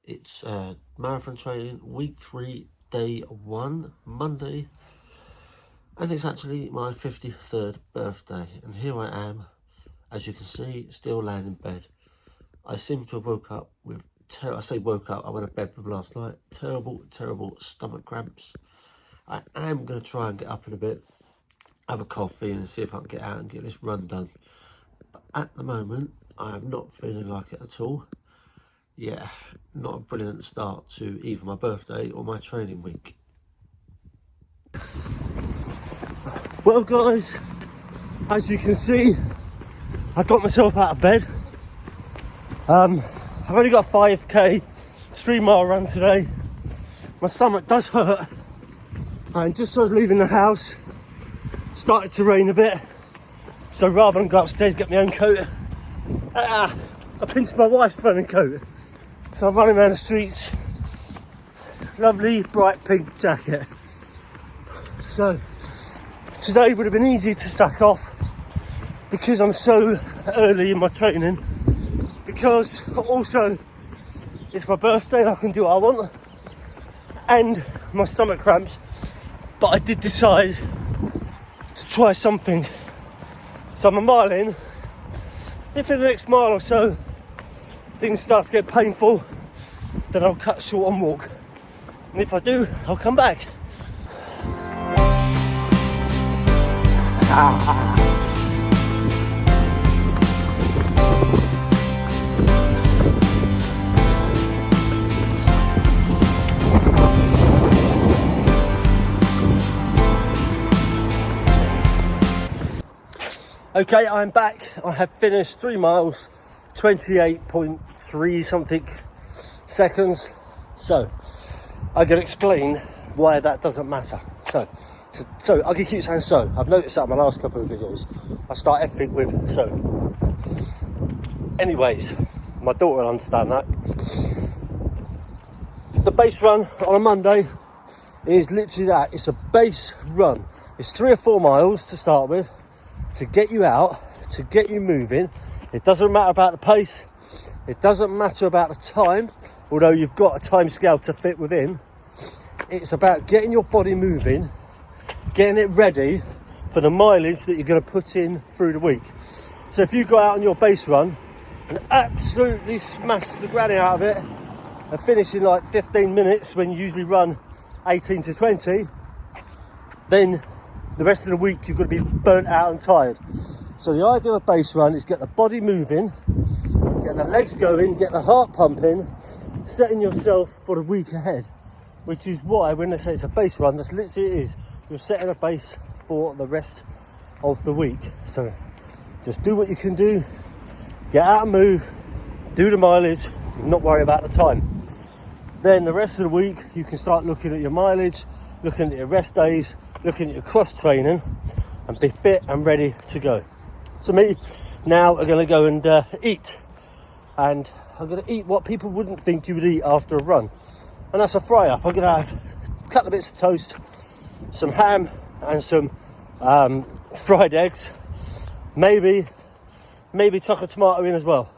It's marathon training, week 3, day 1, Monday. And it's actually my 53rd birthday. And here I am, as you can see, still laying in bed. I seem to have woke up with, I say woke up, I went to bed from last night. Terrible stomach cramps. I am going to try and get up in a bit, have a coffee and see if I can get out and get this run done. But at the moment, I am not feeling like it at all. Yeah, not a brilliant start to either my birthday or my training week. Well guys, as you can see, I got myself out of bed. I've only got a 5k, 3-mile run today. My stomach does hurt. And just as I was leaving the house, started to rain a bit. So rather than go upstairs, get my own coat, I pinched my wife's running coat. So I'm running around the streets. Lovely bright pink jacket. So today would have been easy to sack off because I'm so early in my training. Because also it's my birthday and I can do what I want. And my stomach cramps. But I did decide to try something. So I'm a mile in. If in the next mile or so things start to get painful, then I'll cut short and walk. And if I do, I'll come back. Okay, I'm back. I have finished 3 miles, 28.3 something seconds. So I can explain why that doesn't matter. So I can keep saying so. I've noticed that in my last couple of videos. I start everything with so. Anyways, my daughter will understand that. The base run on a Monday is literally that. It's a base run. It's 3 or 4 miles to start with, to get you out, to get you moving. It doesn't matter about the pace. It doesn't matter about the time, although you've got a time scale to fit within. It's about getting your body moving, getting it ready for the mileage that you're going to put in through the week. So if you go out on your base run and absolutely smash the granny out of it and finish in like 15 minutes when you usually run 18 to 20, then the rest of the week you're going to be burnt out and tired. So the idea of a base run is get the body moving, get the legs going, get the heart pumping, setting yourself for the week ahead. Which is why when they say it's a base run, that's literally it is. You're setting a base for the rest of the week. So just do what you can do, get out and move, do the mileage, not worry about the time. Then the rest of the week you can start looking at your mileage, looking at your rest days, looking at your cross training, and be fit and ready to go. So me now are going to go and eat, and I'm going to eat what people wouldn't think you would eat after a run, and that's a fry up. I'm going to have a couple of bits of toast, some ham and some fried eggs, maybe chuck a tomato in as well.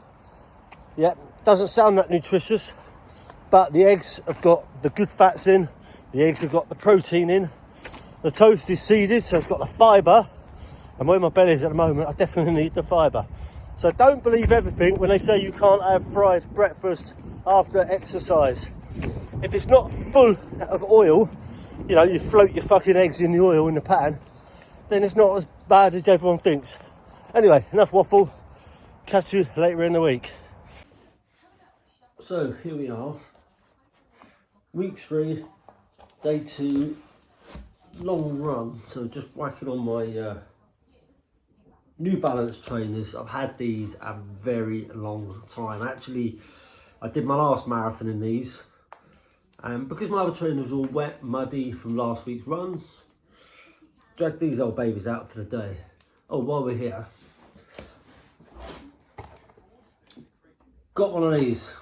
Yeah, doesn't sound that nutritious, but the eggs have got the good fats in, the eggs have got the protein in. The toast is seeded, so it's got the fibre, and where my belly is at the moment, I definitely need the fibre. So don't believe everything when they say you can't have fried breakfast after exercise. If it's not full of oil, you know, you float your fucking eggs in the oil in the pan, then it's not as bad as everyone thinks. Anyway, enough waffle. Catch you later in the week. So here we are, week 3, day 2. Long run, so just whacking on my New Balance trainers. I've had these a very long time. Actually, I did my last marathon in these, and because my other trainers are all wet, muddy from last week's runs, dragged these old babies out for the day. Oh, while we're here, got one of these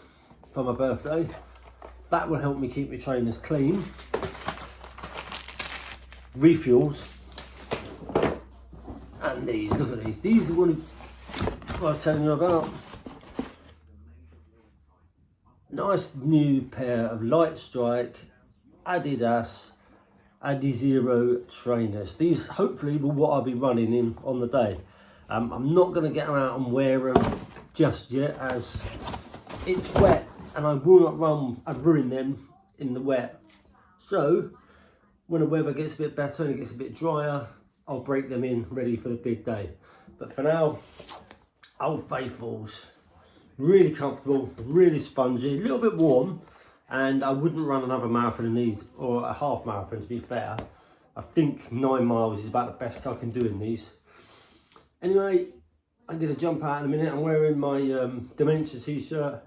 for my birthday. That will help me keep my trainers clean. Refuels, and these, look at these are what I was telling you about. Nice new pair of Light Strike Adidas Adizero trainers. These hopefully will what I'll be running in on the day. I'm not going to get them out and wear them just yet, as it's wet and I will not run and ruin them in the wet. So when the weather gets a bit better and it gets a bit drier, I'll break them in ready for the big day. But for now, Old Faithfuls. Really comfortable, really spongy, a little bit warm, and I wouldn't run another marathon in these, or a half marathon to be fair. I think 9 miles is about the best I can do in these. Anyway, I'm going to jump out in a minute. I'm wearing my Dementia t-shirt.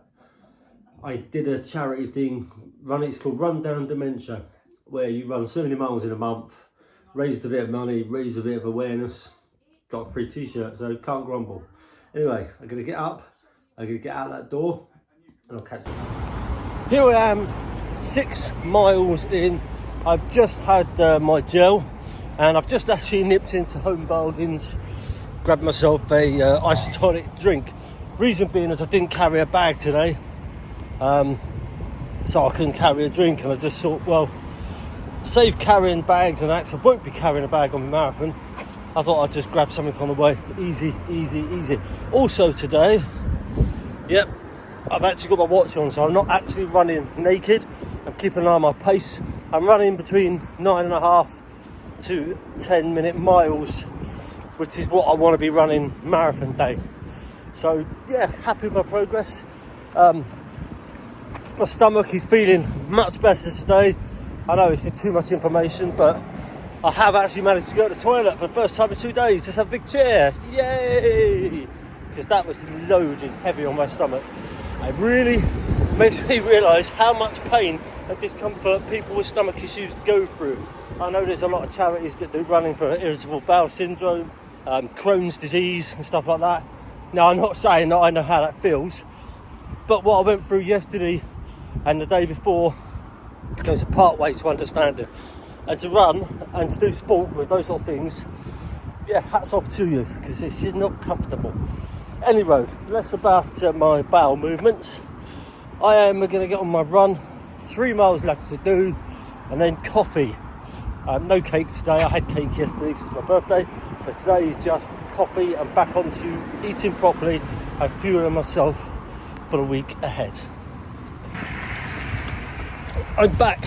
I did a charity thing, it's called Run Down Dementia, where you run so many miles in a month, raised a bit of money, raised a bit of awareness, got a free t-shirt, so can't grumble. Anyway, I'm going to get up. I'm going to get out that door and I'll catch you. Here I am, 6 miles in. I've just had my gel and I've just actually nipped into Home Bargains, grabbed myself a isotonic drink. Reason being is I didn't carry a bag today, so I couldn't carry a drink, and I just thought, well, save carrying bags and actually won't be carrying a bag on the marathon. I thought I'd just grab something on the way. Easy, easy, easy. Also today, yep, I've actually got my watch on, so I'm not actually running naked. I'm keeping an eye on my pace. I'm running between 9.5 to 10-minute miles, which is what I want to be running marathon day. So yeah, happy with my progress. My stomach is feeling much better today. I know it's too much information, but I have actually managed to go to the toilet for the first time in 2 days. Just have a big chair, yay! Because that was loaded heavy on my stomach. It really makes me realise how much pain and discomfort people with stomach issues go through. I know there's a lot of charities that do running for irritable bowel syndrome, Crohn's disease and stuff like that. Now, I'm not saying that I know how that feels, but what I went through yesterday and the day before goes a part way to understand it. And to run and to do sport with those sort of things, yeah, hats off to you, because this is not comfortable. Anyway, less about my bowel movements. I am going to get on my run, 3 miles left to do, and then coffee. No cake today. I had cake yesterday because it's my birthday, so today is just coffee and back onto eating properly and fueling myself for the week ahead. I'm back.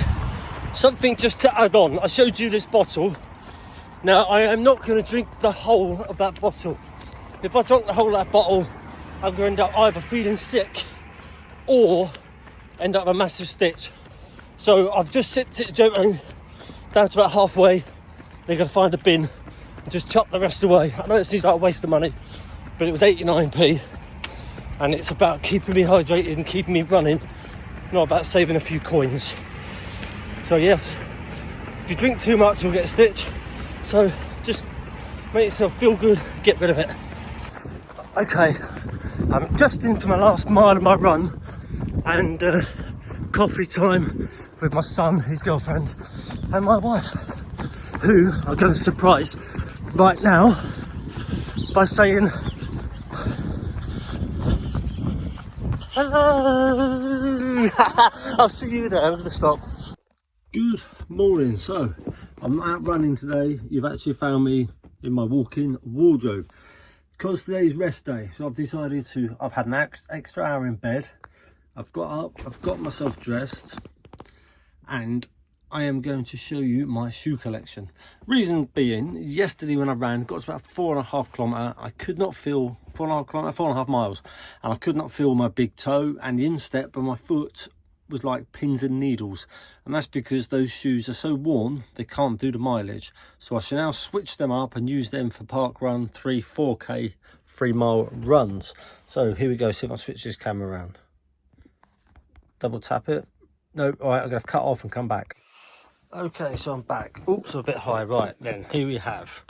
Something just to add on, I showed you this bottle. Now, I am not going to drink the whole of that bottle. If I drink the whole of that bottle, I'm going to end up either feeling sick or end up with a massive stitch. So I've just sipped it gently down to about halfway. They're going to find a bin and just chuck the rest away. I know it seems like a waste of money, but it was 89p. And it's about keeping me hydrated and keeping me running, not about saving a few coins. So yes, if you drink too much, you'll get a stitch. So just make yourself feel good, get rid of it. Okay, I'm just into my last mile of my run, and coffee time with my son, his girlfriend, and my wife, who I'm going to surprise right now by saying hello. I'll see you there. I'm going to stop. Good morning. So I'm not out running today. You've actually found me in my walk-in wardrobe because today's rest day. So I've decided to, I've had an extra hour in bed. I've got up, I've got myself dressed, and I am going to show you my shoe collection. Reason being, yesterday when I ran, got to about 4.5 kilometres, I could not feel 4.5 miles, and I could not feel my big toe and the instep, but my foot was like pins and needles, and that's because those shoes are so worn they can't do the mileage. So I shall now switch them up and use them for park run 4K 3 mile runs. So here we go. See if I switch this camera around. Double tap it. No, all right, I'm gonna cut off and come back. Okay, so I'm back. Oops, I'm a bit high. Right then, here we have.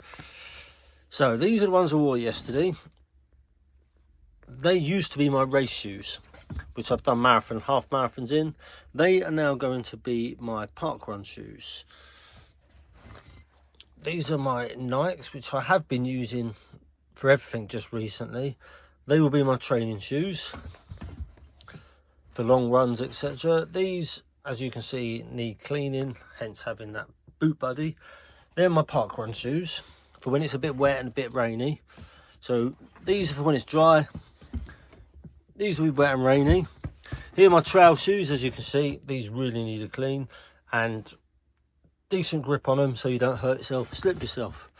So these are the ones I wore yesterday. They used to be my race shoes, which I've done marathon, half marathons in. They are now going to be my park run shoes. These are my Nikes, which I have been using for everything just recently. They will be my training shoes. for long runs, etc. These, as you can see, need cleaning, hence having that boot buddy. They're my park run shoes for when it's a bit wet and a bit rainy. So these are for when it's dry. These will be wet and rainy. Here are my trail shoes. As you can see, these really need a clean and decent grip on them so you don't hurt yourself or slip yourself.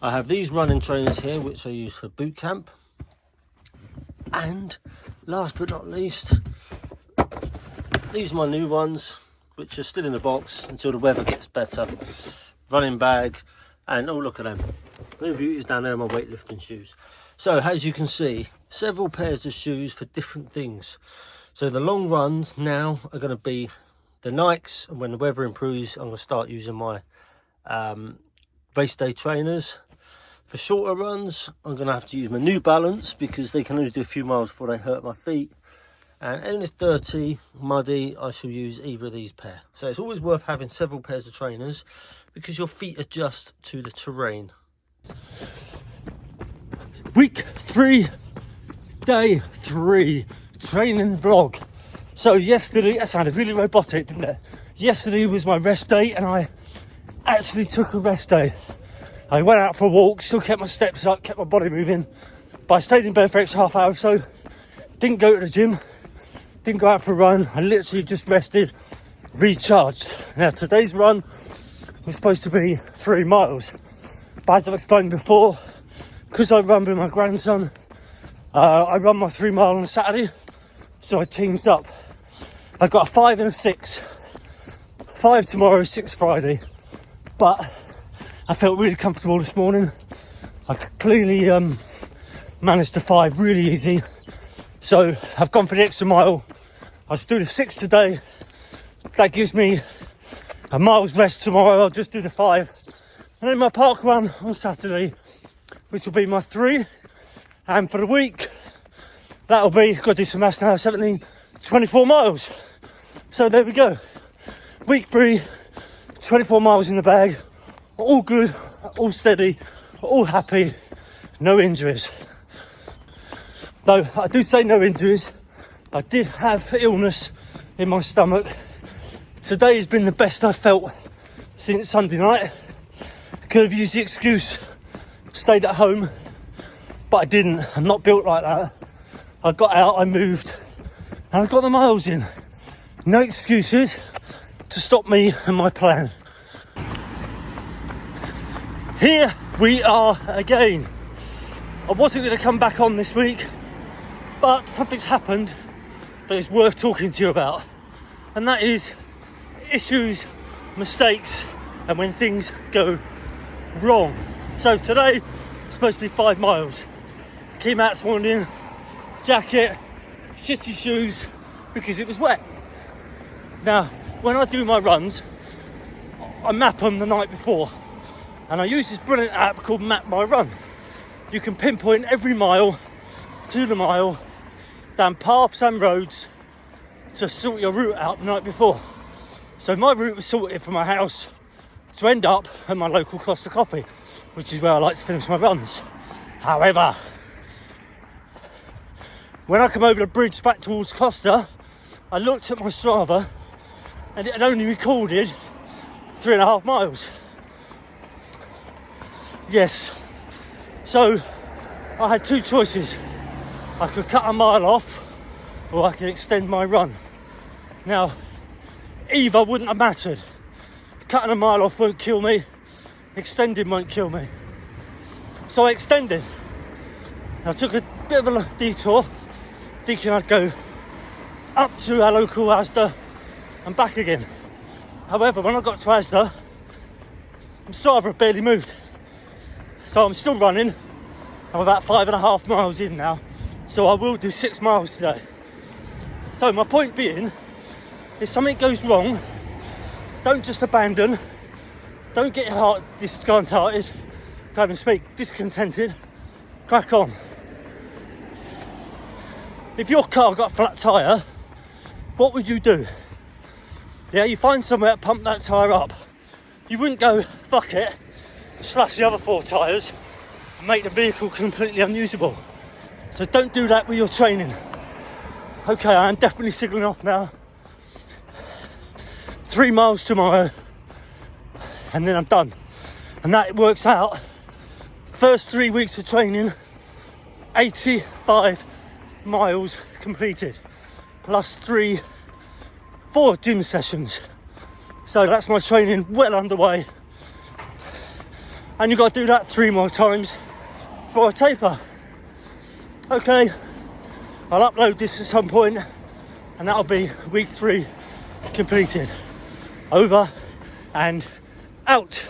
I have these running trainers here which I use for boot camp. And last but not least, these are my new ones which are still in the box until the weather gets better. Running bag, and oh, look at them. Blue Beauties down there are my weightlifting shoes. So as you can see, several pairs of shoes for different things. So the long runs now are going to be the Nikes, and when the weather improves, I'm going to start using my race day trainers. For shorter runs, I'm going to have to use my New Balance because they can only do a few miles before they hurt my feet. And when it's dirty, muddy, I shall use either of these pair. So it's always worth having several pairs of trainers because your feet adjust to the terrain. Week 3, day 3, training vlog. So yesterday, that sounded really robotic, didn't it? Yesterday was my rest day and I actually took a rest day. I went out for a walk, still kept my steps up, kept my body moving, but I stayed in bed for extra half hour, so didn't go to the gym, didn't go out for a run. I literally just rested, recharged. Now today's run was supposed to be 3 miles, but as I've explained before, because I run with my grandson, I run my 3 mile on Saturday, so I changed up. I got a 5 and a 6, 5 tomorrow, 6 Friday, but I felt really comfortable this morning. I clearly managed to 5 really easy. So I've gone for the extra mile. I'll just do the 6 today. That gives me a mile's rest tomorrow. I'll just do the 5. And then my park run on Saturday, which will be my 3. And for the week, that'll be, got to do some maths now, 17, 24 miles. So there we go. Week 3, 24 miles in the bag. All good, all steady, all happy, no injuries. Though I do say no injuries, I did have illness in my stomach. Today has been the best I've felt since Sunday night. Could have used the excuse, stayed at home, but I didn't. I'm not built like that. I got out, I moved, and I got the miles in. No excuses to stop me and my plan. Here we are again. I wasn't going to come back on this week, but something's happened that is worth talking to you about. And that is issues, mistakes, and when things go wrong. So today, it's supposed to be 5 miles. Came out this morning, jacket, shitty shoes, because it was wet. Now, when I do my runs, I map them the night before. And I use this brilliant app called Map My Run. You can pinpoint every mile to the mile, down paths and roads to sort your route out the night before. So my route was sorted from my house to end up at my local Costa Coffee, which is where I like to finish my runs. However, when I come over the bridge back towards Costa, I looked at my Strava and it had only recorded 3.5 miles. Yes, so I had 2 choices. I could cut a mile off or I could extend my run. Now, either wouldn't have mattered. Cutting a mile off won't kill me, extending won't kill me. So I extended. I took a bit of a detour, thinking I'd go up to our local Asda and back again. However, when I got to Asda, my Strava had barely moved. So I'm still running. I'm about 5.5 miles in now. So I will do 6 miles today. So my point being, if something goes wrong, don't just abandon. Don't get your heart discontented. Can't even speak. Discontented. Crack on. If your car got a flat tyre, what would you do? Yeah, you find somewhere to pump that tyre up. You wouldn't go, fuck it, slash the other 4 tyres and make the vehicle completely unusable. So don't do that with your training. Okay, I am definitely signalling off now. 3 miles tomorrow, and then I'm done. And that works out, first 3 weeks of training, 85 miles completed, plus 4 gym sessions. So that's my training well underway. And you've got to do that 3 more times for a taper. Okay, I'll upload this at some point, and that'll be week 3 completed. Over and out.